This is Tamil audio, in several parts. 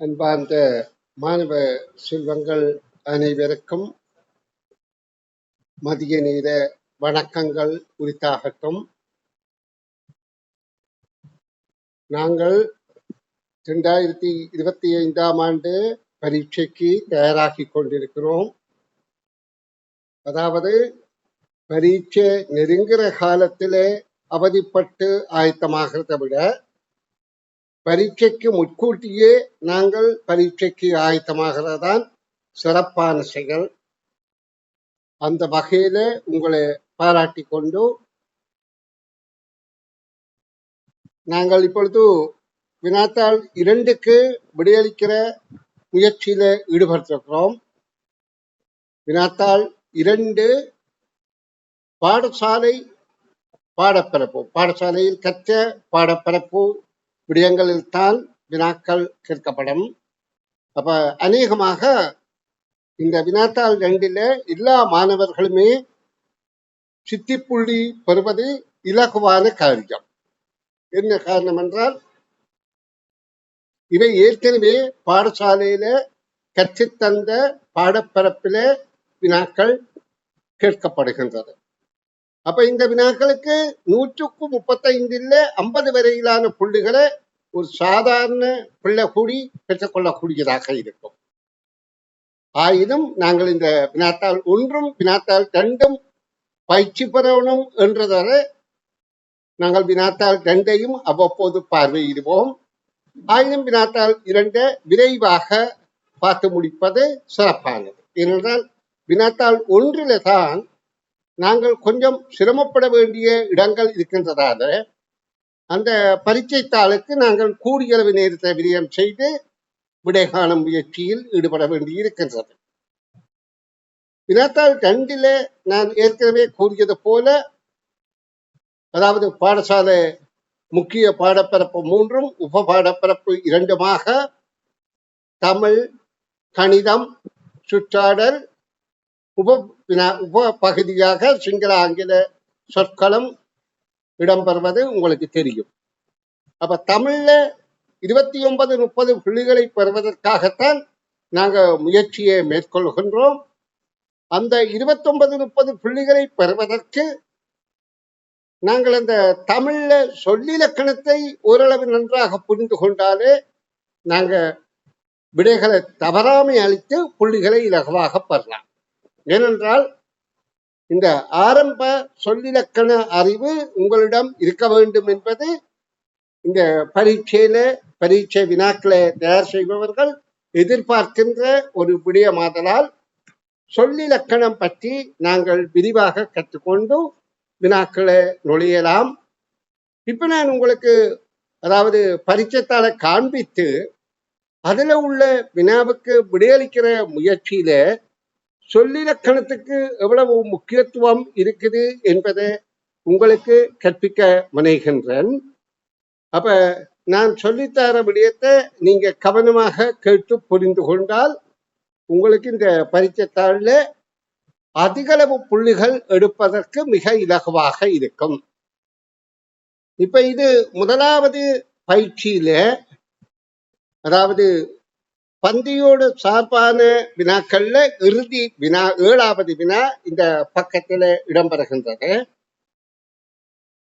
அன்பார்ந்த மாணவ செல்வங்கள் அனைவருக்கும் மதிய நேர வணக்கங்கள் உரித்தாகட்டும். நாங்கள் 2025ஆம் ஆண்டு பரீட்சைக்கு தயாராகி கொண்டிருக்கிறோம். அதாவது பரீட்சை நெருங்குற காலத்திலே அவதிப்பட்டு ஆயத்தமாகிறதை விட பரீட்சைக்கு முன்கூட்டியே நாங்கள் பரீட்சைக்கு ஆயத்தமாகிறதான் சிறப்பான செயல். அந்த வகையில உங்களை பாராட்டி கொண்டு நாங்கள் இப்பொழுது வினாத்தாள் 2க்கு விடையளிக்கிற முயற்சியில ஈடுபட்டிருக்கிறோம். வினாத்தாள் 2 பாடசாலை பாடப்பரப்பு, பாடசாலையில் கற்ற பாடப்பரப்பு விடயங்களில் தான் வினாக்கள் கேட்கப்படும். அப்ப அநேகமாக இந்த வினாத்தாள் 2ல எல்லா மாணவர்களுமே சித்திப்புள்ளி பெறுவது இலகுவான காரியம். என்ன காரணம் என்றால் இவை ஏற்கனவே பாடசாலையில கற்றுத்தந்த பாடப்பரப்பில வினாக்கள் கேட்கப்படுகின்றது. அப்ப இந்த வினாக்களுக்கு 135ல் 50 வரையிலான புள்ளிகளை ஒரு சாதாரண பிள்ளை கூடி பெற்றுக்கொள்ளக்கூடியதாக இருக்கும். ஆயினும் நாங்கள் இந்த வினாத்தாள் 1ம் வினாத்தாள் 2ம் பயிற்சி பெறணும் என்றதால நாங்கள் வினாத்தாள் 2ஐயும் அவ்வப்போது பார்வையிடுவோம். ஆயினும் வினாத்தாள் 2 விரைவாக பார்த்து முடிப்பது சிறப்பானது. ஏனென்றால் வினாத்தாள் 1ல தான் நாங்கள் கொஞ்சம் சிரமப்பட வேண்டிய இடங்கள் இருக்கின்றதால அந்த பரீட்சை தாளுக்கு நாங்கள் கூடியளவு நேரத்தை விரயம் செய்து விடை காணும் முயற்சியில் ஈடுபட வேண்டி இருக்கின்றது. வினாத்தாள் 2ல நான் ஏற்கனவே கூறியது போல, அதாவது பாடசாலை முக்கிய பாடப்பரப்பு 3ம் உப பாடப்பரப்பு 2மாக தமிழ், கணிதம், சுற்றாடல், உப பகுதியாக சிங்கள ஆங்கில சொற்களும் இடம்பெறுவது உங்களுக்கு தெரியும். அப்ப தமிழ்ல 29-30 புள்ளிகளை பெறுவதற்காகத்தான் நாங்கள் முயற்சியை மேற்கொள்கின்றோம். அந்த 29-30 புள்ளிகளை பெறுவதற்கு நாங்கள் அந்த தமிழ்ல சொல்லிலக்கணத்தை ஓரளவு நன்றாக புரிந்து கொண்டாலே நாங்க விடைகளை தவறாமை அளித்து புள்ளிகளை இலகுவாக பெறலாம். ஏனென்றால் இந்த ஆரம்ப சொல்லிலக்கண அறிவு உங்களிடம் இருக்க வேண்டும் என்பது இந்த பரீட்சை வினாக்களை தயார் செய்பவர்கள் எதிர்பார்க்கின்ற ஒரு விடயமாதலால் சொல்லிலக்கணம் பற்றி நாங்கள் விரிவாக கற்றுக்கொண்டு வினாக்களை நுழையலாம். இப்ப நான் உங்களுக்கு அதாவது பரீட்சைத்தாளை காண்பித்து அதுல உள்ள வினாவுக்கு விடையளிக்கிற முயற்சியில சொல்லிலக்கணத்துக்கு எவ்வளவு முக்கியத்துவம் இருக்குது என்பதை உங்களுக்கு கற்பிக்க முனைகின்றேன். அப்ப நான் சொல்லித்தர விடயத்தை நீங்க கவனமாக கேட்டு புரிந்து கொண்டால் உங்களுக்கு இந்த பரீட்சைத்தாளில் அதிகளவு புள்ளிகள் எடுப்பதற்கு மிக இலகுவாக இருக்கும். இப்ப இது முதலாவது பயிற்சியில, அதாவது பந்தியோடு சார்பான வினாக்கள்ல இறுதி வினா 7வது வினா இந்த பக்கத்துல இடம்பெறுகின்றது.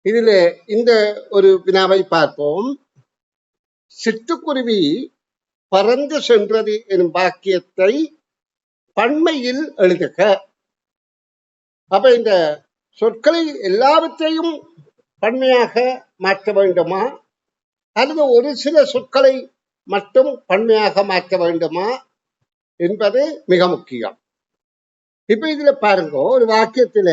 இதுல இந்த ஒரு வினாவை பார்ப்போம். சிட்டுக்குருவி பறந்து சென்றது எனும் வாக்கியத்தை பன்மையில் எழுதுக. அப்ப இந்த சொற்களை எல்லாவற்றையும் பன்மையாக மாற்ற வேண்டுமா அல்லது ஒரு சில சொற்களை மட்டும் பன்மையாக மாற்ற வேண்டுமா என்பது மிக முக்கியம். இப்ப இதுல பாருங்க, ஒரு வாக்கியத்துல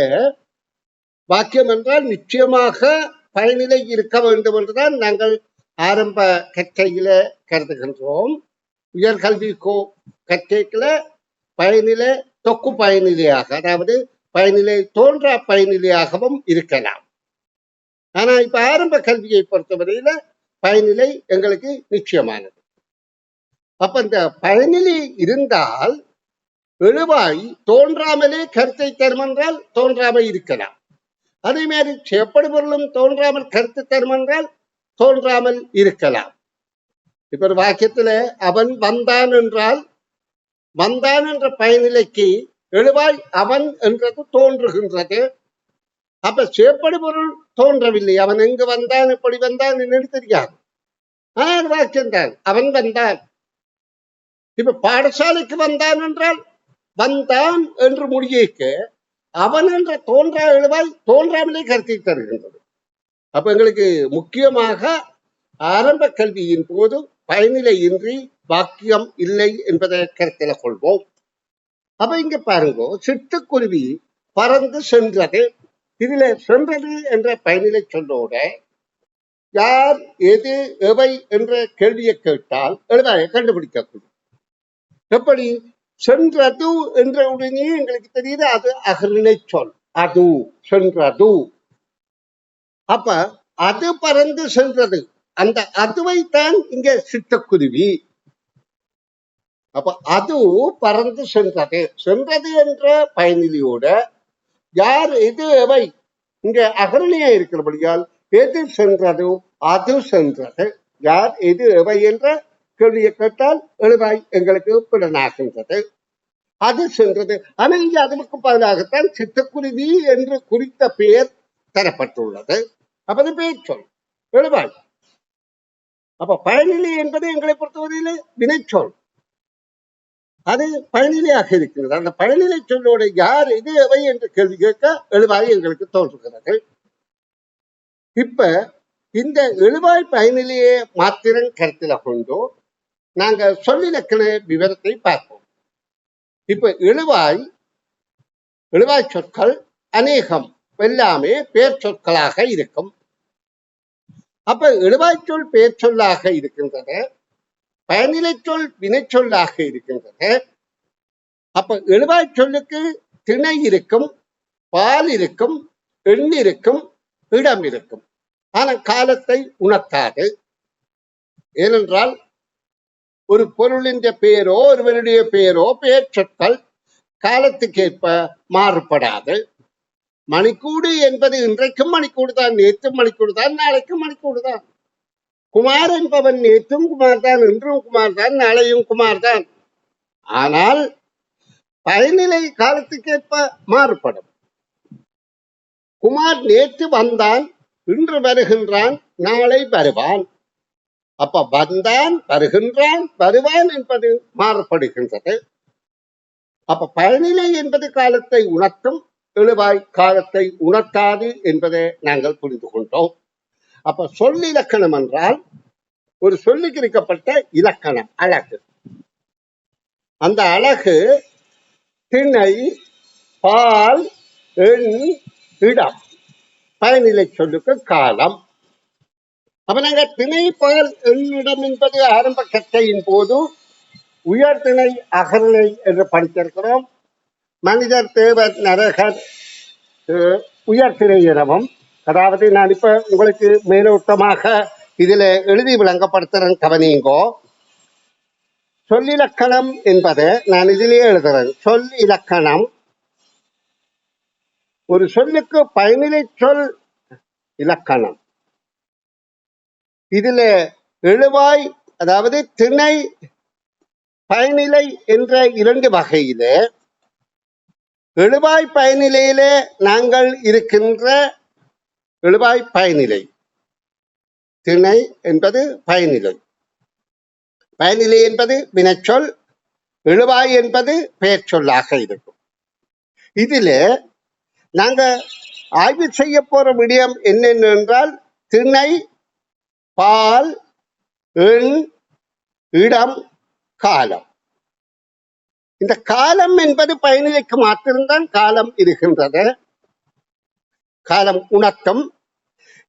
வாக்கியம் என்றால் நிச்சயமாக பயனிலை இருக்க வேண்டும் என்றுதான் நாங்கள் ஆரம்ப கற்கையில கருதுகின்றோம். உயர்கல்வி கற்கைக்குல பயனிலை தொக்கு பயனிலையாக, அதாவது பயனிலை தோன்றா பயனிலையாகவும் இருக்கலாம். ஆனா இப்ப ஆரம்ப கல்வியை பொறுத்தவரையில பயனிலை எங்களுக்கு நிச்சயமானது. அப்ப இந்த பயனிலை இருந்தால் எழுவாய் தோன்றாமலே கருத்தை தரும் என்றால் தோன்றாமல் இருக்கலாம். அதே மாதிரி செய்யப்படும் பொருளும் தோன்றாமல் கருத்து தரும் என்றால் தோன்றாமல் இருக்கலாம். இப்ப ஒரு வாக்கியத்துல அவன் வந்தான் என்றால் வந்தான் என்ற பயனிலைக்கு எழுவாய் அவன் என்றது தோன்றுகின்றது. அப்ப சேப்படு பொருள் தோன்றவில்லை. அவன் எங்கு வந்தான் எப்படி வந்தான் என்று தெரியாது. ஆனால் வாக்கியம்தான் அவன் வந்தான். இப்ப பாடசாலைக்கு வந்தான் என்றால் வந்தான் என்று முடியேக்க அவன் என்ற தோன்றா எழுவாய் தோன்றாமலே கருத்தை தருகின்றது. அப்ப எங்களுக்கு முக்கியமாக ஆரம்ப கல்வியின் போது பயனிலை இன்றி வாக்கியம் இல்லை என்பதை கருத்தில் கொள்வோம். அப்ப இங்க பாருங்க, சிட்டுக்குருவி பறந்து சென்றது. இதுல சென்றது என்ற பயனிலை சொல்லோட யார் எது எவை என்ற கேள்வியை கேட்டால் எழுதாய கண்டுபிடிக்கக்கூடும். எப்படி சென்றது என்ற உடனே எங்களுக்கு தெரியுது அது அகரிணை சொல். அது சென்றது. அப்ப அது பறந்து சென்றது. அந்த அதுவைத்தான் இங்க சிட்டுக்குருவி. அப்ப அது பறந்து சென்றது. சென்றது என்ற பயனிலையோட யார் எது எவை இங்க அகரணியா இருக்கிறபடியால் எது சென்றது அது சென்றது. யார் எது எவை என்ற கேள்வியை கேட்டால் எழுவாய் எங்களுக்கு புலனாகின்றது. அது சென்றது. ஆனால் இங்கே அதுக்கு பதிலாகத்தான் சிட்டுக்குருவி என்று குறித்த பெயர் தரப்பட்டுள்ளது. அப்ப அது பெயர் சொல் எழுவாய். அப்ப பயனிலை என்பது எங்களை பொறுத்தவரையில வினைச்சொல். அது பயனிலையாக இருக்கிறது. அந்த பயனிலை சொல்லோட யார் இது எவை என்று கேள்வி கேட்க எழுவாய் எங்களுக்கு தோன்றுகிறது. இப்ப இந்த எழுவாய் பயனிலையை மாத்திரம் கருத்தில கொண்டு நாங்க சொல்லிலக்கண விவரத்தை பார்ப்போம். இப்ப எழுவாய் சொற்கள் அநேகம் எல்லாமே பேர் சொற்களாக இருக்கும். அப்ப எழுவாய் சொல் பெயர் சொல்லாக இருக்கின்றது. பயனிலை சொல் வினைச்சொல்லாக இருக்கின்றது. அப்ப எழுவாய் சொல்லுக்கு திணை இருக்கும், பால் இருக்கும், எண் இருக்கும், இடம் இருக்கும். ஆனா காலத்தை உணர்த்தாது. ஏனென்றால் ஒரு பொருளின் பெயரோ ஒருவருடைய பெயரோ பெயர் சொற்கள் காலத்துக்கேற்ப மாறுபடாது. மணிக்கூடு என்பது இன்றைக்கும் மணிக்கூடு தான், நேற்றும் மணிக்கூடு தான், நாளைக்கும் மணிக்கூடு தான். குமார் என்பவன் நேற்றும் குமார் தான், இன்றும் குமார் தான், நாளையும் குமார் தான். ஆனால் பயனிலை காலத்துக்கேற்ப மாறுபடும். குமார் நேற்று வந்தான், இன்று வருகின்றான், நாளை வருவான். அப்ப வந்தான், வருகின்றான், வருவான் என்பது மாறுபடுகின்றது. அப்ப பயனிலை என்பது காலத்தை உணர்த்தும், எழுவாய் காலத்தை உணர்த்தாது என்பதை நாங்கள் புரிந்து கொண்டோம். அப்ப சொல்லிலக்கணம் என்றால் ஒரு சொல்லுக்கு இருக்கப்பட்ட இலக்கணம், அழகு. அந்த அழகு திணை, பால், எண், இடம். பயனிலை சொல்லுக்கு காலம். அப்ப நாங்க திணை, பால், எண்ணிடம் என்பது ஆரம்ப கற்கையின் போது உயர்திணை அகரிணை என்று படித்திருக்கிறோம். மனிதர், தேவர், நரகர் உயர்திணை எனவும். அதாவது நான் இப்ப உங்களுக்கு மேலோட்டமாக இதுல எழுதி விளங்கப்படுத்துறேன், கவனிங்கோ. சொல்லிலக்கணம் என்பதை நான் இதிலேயே எழுதுறேன். சொல் இலக்கணம் ஒரு சொல்லுக்கு பயனிலை சொல் இலக்கணம். இதுல எழுவாய் அதாவது திணை, பயனிலை என்ற இரண்டு வகையில எழுவாய் பயனிலையில நாங்கள் இருக்கின்ற எழுவாய் பயனிலை, திணை என்பது பயனிலை, பயனிலை என்பது வினைச்சொல், எழுவாய் என்பது பெயர் சொல்லாக இருக்கும். இதுல நாங்க ஆய்வு செய்ய போற விடயம் என்னென்றால் திணை, பால், எண், இடம், காலம். இந்த காலம் என்பது பயனிலைக்கு மாத்திரம்தான் காலம் இருக்கின்றது, காலம் உணர்த்தும்.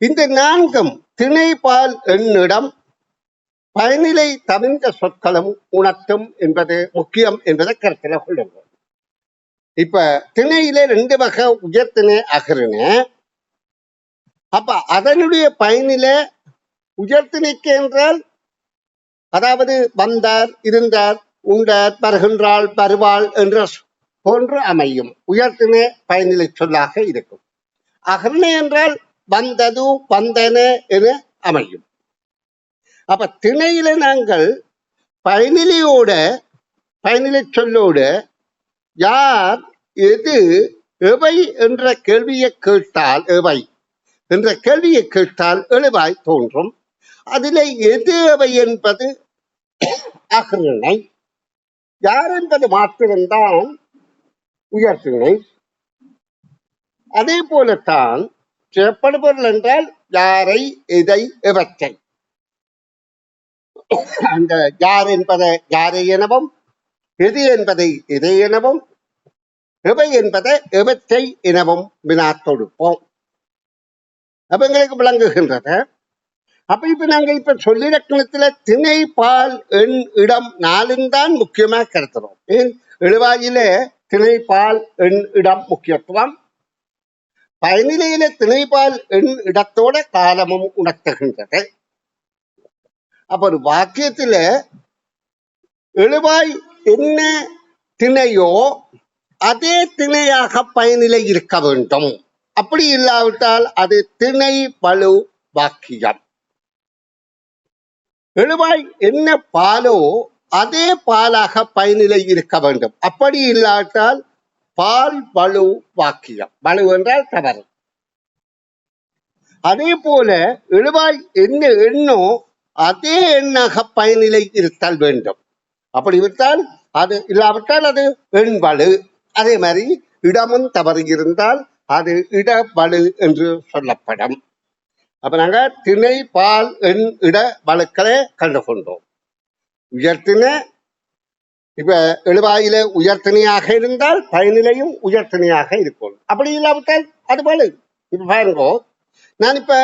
இந்த நான்கும் திணை, பால், எண்ணிடம் பயனிலை தவிர்ந்த சொற்களும் உணர்த்தும் என்பது முக்கியம் என்பதை கருத்தில் கொள்ளுங்கள். இப்ப திணையில 2 வகை உயர்திணை அகரிணை. அப்ப அதனுடைய பயனில உயர்திணைக்கு என்றால் அதாவது வந்தார், இருந்தார், உண்டார், வருகின்றாள், வருவாள் என்ற போன்று அமையும். உயர்திணை பயனிலை சொல்லாக இருக்கும். அகரிணை என்றால் வந்தது, வந்தன என அமையும். அப்ப திணையில நாங்கள் பயனிலையோட பயனிலை சொல்லோட யார் எது எவை என்ற கேள்வியை கேட்டால் எவை என்ற கேள்வியை கேட்டால் எழுவாய் தோன்றும். அதில் எது எவை என்பது அகரிணை, யார் என்பது மாத்திரம்தான் உயர்திணை. அதே போலத்தான் செயற்படுபொருள் என்றால் யாரை எதை எவற்றை. அந்த யார் என்பதை யாரை எனவும், எது என்பதை எதை எனவும், எவை என்பதை எவற்றை எனவும் வினா தொடுப்போம். அப்ப எங்களுக்கு விளங்குகின்றது. அப்ப இப்ப நாங்க இப்ப சொல்லிலக்கணத்துல திணை பால் எண் இடம் 4 தான் முக்கியமா கருத்துறோம். ஏன் எழுவாயில திணை பால் எண் இடம் முக்கியத்துவம், பயனிலையில திணை பால் எண் இடத்தோட காலமும் உணர்த்துகின்றது. அப்ப ஒரு வாக்கியத்துல எழுவாய் என்ன திணையோ அதே திணையாக பயனிலை இருக்க வேண்டும். அப்படி இல்லாவிட்டால் அது திணை பழு வாக்கியம். எழுவாய் என்ன பாலோ அதே பாலாக பயனிலை இருக்க வேண்டும். அப்படி இல்லாவிட்டால் பால் பழு வாக்கியம். பழு என்றால் தவறு. அதே போல எழுவாய் என்ன எண்ணோ அதே எண்ணாக பயனிலை இருத்தல் வேண்டும். அப்படி விட்டால் அது இல்லாவிட்டால் அது எண் பழு. அதே மாதிரி இடமும் தவறு இருந்தால் அது இடபழு என்று சொல்லப்படும். அப்ப நாங்க திணை பால் எண் இட வழுக்களை கண்டுகொண்டோம். உயர்த்திணை இப்ப எழுவாயில உயர்த்திணையாக இருந்தால் பயனிலையும் உயர்த்திணையாக இருக்கும். அப்படி இல்லாவிட்டால் அது பழு. இப்ப பாருங்கோ, நான் இப்ப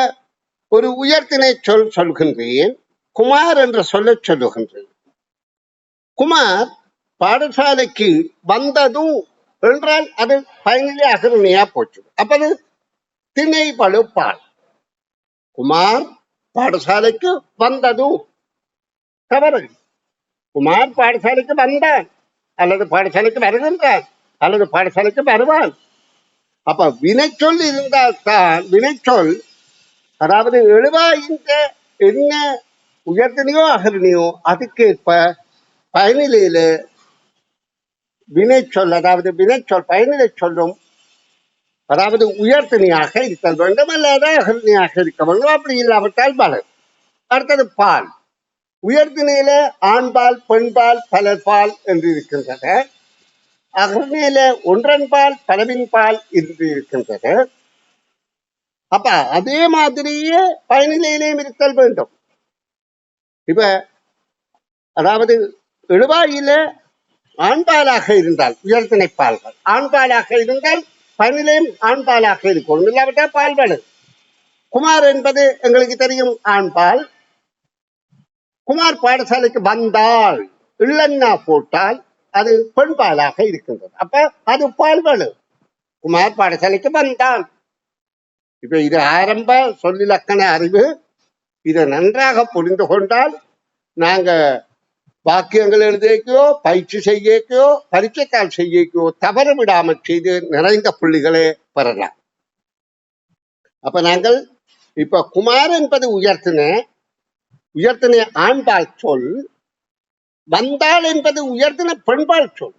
ஒரு உயர்த்திணை சொல்கின்றேன். குமார் என்ற சொல்ல சொல்லுகின்றேன். குமார் பாடசாலைக்கு வந்தது என்றால் அது பயனிலை அகரணையா போச்சு. அப்ப அது திணை பழு பால். குமார் பாடசாலைக்கு வந்தது தவறு. குமார் பாடசாலைக்கு வந்தான், அல்லது பாடசாலைக்கு வருகின்றான், அல்லது பாடசாலைக்கு வருவான். அப்ப வினைச்சொல் இருந்தால் தான் வினைச்சொல், அதாவது எழுவாயின்ற என்ன உயர்த்தினையோ அகரணையோ அதுக்கேற்ப பயனிலையில வினைச்சொல், அதாவது வினைச்சொல் பயனிலை சொல்லும், அதாவது உயர்த்தினையாக இருக்க வேண்டும், அல்லது அகரணையாக இருக்க வேண்டும். அப்படி இல்லாவிட்டால் பலர். அடுத்தது பால். உயர்திணையில ஆண்பால் பெண்பால் பலர்பால் என்று இருக்கின்றது. அகரணையில ஒன்றன் பால் பலவின் பால் என்று இருக்கின்றது. அப்ப அதே மாதிரியே பயனிலையிலேயும் இருத்தல் வேண்டும். இப்ப அதாவது எழுவாயில ஆண்பாலாக இருந்தால் உயர்திணை பால்கள், ஆண்பாலாக இருந்தால் பயனிலையும் ஆண்பாலாக இருக்கணும். இல்லாவிட்டால் பால்வலு. குமார் என்பது எங்களுக்கு தெரியும் ஆண்பால். குமார் பாடசாலைக்கு வந்தால் இல்லன்னா போட்டால் அது பெண்பாலாக இருக்கின்றது. அப்ப அது பால்வலு. குமார் பாடசாலைக்கு வந்தான். இப்ப இது ஆரம்ப சொல்லிலக்கண அறிவு. இதை நன்றாக புரிந்து கொண்டால் நாங்க வாக்கியங்கள் எழுதியோ பயிற்சி செய்யோ பரீட்சைக்கால் செய்யோ தவறு விடாமல் செய்து நிறைந்த புள்ளிகளை பெறலாம். அப்ப நாங்கள் இப்ப குமார் என்பது உயர்த்தின ஆண்பால் சொல், வந்தாள் என்பது உயர்த்தின பெண்பால் சொல்.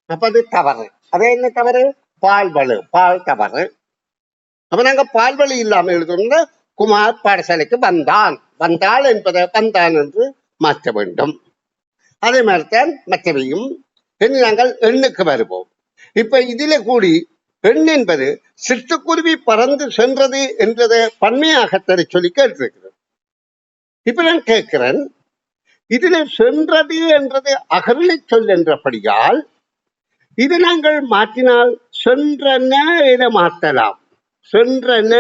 அப்ப அது தவறு. அது என்ன தவறு? பால்வலு, பால் தவறு. அப்ப நாங்க பால்வலி இல்லாம எழுதணும்னா குமார் பாடசாலைக்கு வந்தான், வந்தாள் என்பதை வந்தான் என்று மாற்ற வேண்டும். அதே மாதிரிதான் மற்றவையும். நாங்கள் எண்ணுக்கு வருவோம். இப்ப இதுல கூடி எண் என்பது சிட்டுக்குருவி பறந்து சென்றது என்றதை பன்மையாக தர சொல்லி கேட்டிருக்கிறது. இப்ப நான் கேட்கிறேன், இதுல சென்றது என்றது அகரலை சொல் என்றபடியால் இது நாங்கள் மாற்றினால் சென்றன என மாற்றலாம். சென்றன.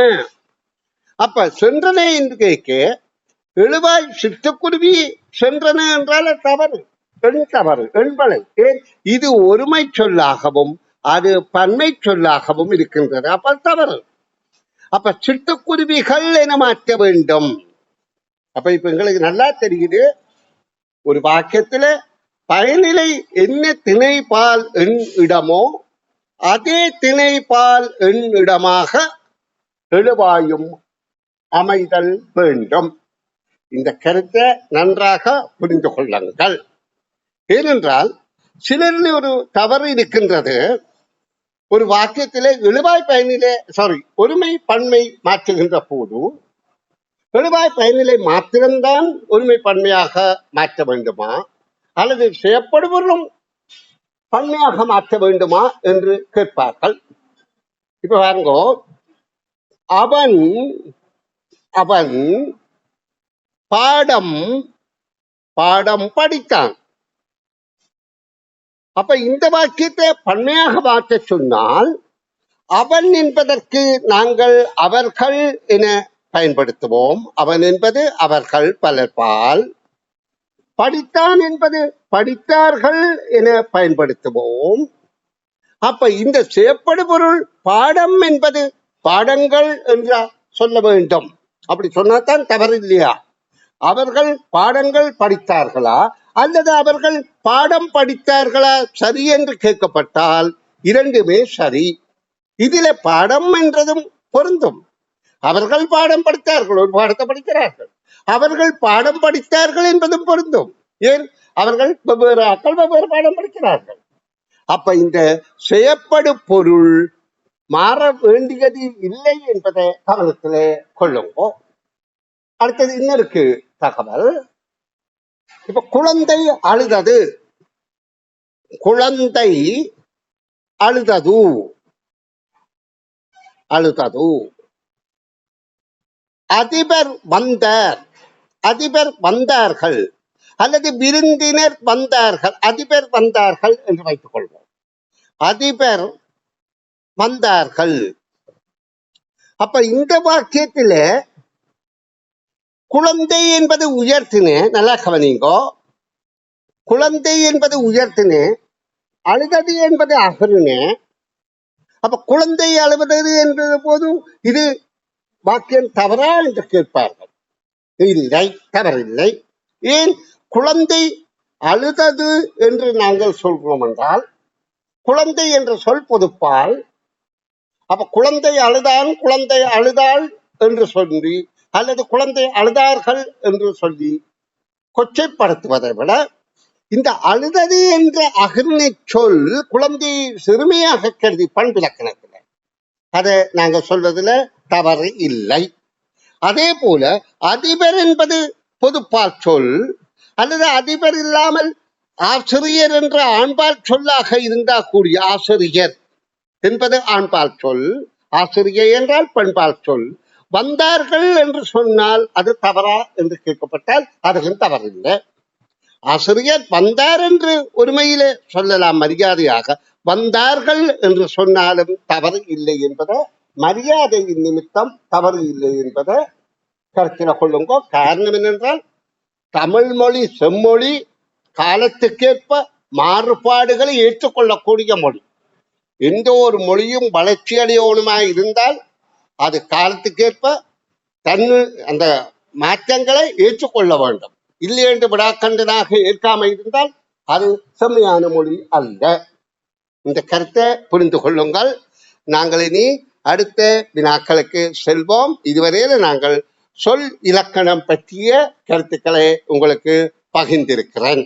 அப்ப சென்றன என்று கேட்க எழுவாய் சிட்டுக்குருவி சென்றன என்றால் தவறு, எண் தவறு, எண்பலை. இது ஒருமை சொல்லாகவும் அது பன்மை சொல்லாகவும் இருக்கின்றது. அப்ப தவறு. அப்ப சிட்டுக்குருவிகள் என மாற்ற வேண்டும். அப்ப இப்ப எங்களுக்கு நல்லா தெரியுது, ஒரு வாக்கியத்துல பயனிலை என்ன திணை பால் எண் இடமோ அதே திணை பால் எண் இடமாக எழுவாயும் அமைதல் வேண்டும். இந்த கருத்தை நன்றாக புரிந்து கொள்ளுங்கள். ஏனென்றால் சிலரில் ஒரு தவறு இருக்கின்றது. ஒரு வாக்கியத்திலே எழுவாய் பயனிலே ஒருமை பன்மை மாற்றுகின்ற போது எழுவாய் பயனிலை மாத்திரம்தான் ஒருமை பன்மையாக மாற்ற வேண்டுமா அல்லது செய்யப்படுவதும் பன்மையாக மாற்ற வேண்டுமா என்று கேட்பார்கள். இப்ப பாருங்க, அவன் அவன் பாடம் பாடம் படித்தான். அப்ப இந்த வாக்கியத்தை பன்மையாக மாற்ற சொன்னால் அவன் என்பதற்கு நாங்கள் அவர்கள் என பயன்படுத்துவோம். அவன் என்பது அவர்கள் பலர்பால், படித்தான் என்பது படித்தார்கள் என பயன்படுத்துவோம். அப்ப இந்த செய்யப்படு பொருள் பாடம் என்பது பாடங்கள் என்று சொல்ல வேண்டும். அப்படி சொன்னாதான் தவறு இல்லையா? அவர்கள் பாடங்கள் படித்தார்களா அல்லது அவர்கள் பாடம் படித்தார்களா சரி என்று கேட்கப்பட்டால் இரண்டுமே சரி. இதில பாடம் என்றதும் பொருந்தும். அவர்கள் பாடம் படித்தார்கள், ஒரு பாடத்தை படிக்கிறார்கள். அவர்கள் பாடம் படித்தார்கள் என்பதும் பொருந்தும். ஏன்? அவர்கள் வெவ்வேறு ஆட்கள் வெவ்வேறு பாடம் படிக்கிறார்கள். அப்ப இந்த செய்யப்படு பொருள் மாற வேண்டியது இல்லை என்பதை கவனத்திலே கொள்ளுங்கோ. அடுத்தது இன்னொருக்கு தகவல். இப்ப குழந்தை அழுதது, குழந்தை அழுதது அழுதது. அதிபர் வந்தார், அதிபர் வந்தார்கள் அல்லது விருந்தினர் வந்தார்கள், அதிபர் வந்தார்கள் என்று வைத்துக் கொள்வோம். அதிபர் வந்தார்கள். அப்ப இந்த வாக்கியத்தில குழந்தை என்பது உயர்த்தினே, நல்லா கவனிங்கோ. குழந்தை என்பது உயர்த்தினே, அழுதது என்பது அகருனே. அப்ப குழந்தை அழுவது என்பது போது இது வாக்கியம் தவறா என்று கேட்பார்கள். இல்லை, தவறில்லை. ஏன்? குழந்தை அழுதது என்று நாங்கள் சொல்றோம் என்றால் குழந்தை என்ற சொல் பொதுப்பால். அப்ப குழந்தை அழுதான், குழந்தை அழுதாள் என்று சொல்லி அல்லது குழந்தை அழுதார்கள் என்று சொல்லி கொச்சைப்படுத்துவதை விட இந்த அழுதது என்ற அகர்ணை சொல் குழந்தை சிறுமையாக கருதி பண்பிலக்கணத்தில் அதை நாங்கள் சொல்வதில் தவறு இல்லை. அதே போல அதிபர் என்பது பொதுப்பால் சொல் அல்லது அதிபர் இல்லாமல் ஆசிரியர் என்ற ஆண்பால் சொல்லாக இருந்தா கூடிய, ஆசிரியர் என்பது ஆண்பால் சொல், ஆசிரியர் என்றால் பெண்பால் சொல். வந்தார்கள் என்று சொன்னால் அது தவறா என்று கேட்கப்பட்டால் அதுவும் தவறில்லை. ஆசிரியர் வந்தார் என்று ஒருமையிலே சொல்லலாம் மரியாதையாக, வந்தார்கள் என்று சொன்னாலும் தவறு இல்லை என்பதை, மரியாதையின் நிமித்தம் தவறு இல்லை என்பதை கருத்தில் கொள்ளுங்கோ. காரணம் என்னென்றால் தமிழ் மொழி செம்மொழி, காலத்துக்கேற்ப மாறுபாடுகளை ஏற்றுக்கொள்ளக்கூடிய மொழி. எந்த ஒரு மொழியும் வளர்ச்சி அடையணுமாய் இருந்தால் அது காலத்துக்கேற்ப அந்த மாற்றங்களை ஏற்றுக்கொள்ள வேண்டும். இல்லை என்று விடாக்கண்டனாக ஏற்காமல் இருந்தால் அது செம்மையான மொழி அல்ல. இந்த கருத்தை புரிந்து கொள்ளுங்கள். நாங்கள் இனி அடுத்த வினாக்களுக்கு செல்வோம். இதுவரையில் நாங்கள் சொல் இலக்கணம் பற்றிய கருத்துக்களை உங்களுக்கு பகிர்ந்திருக்கிறேன்.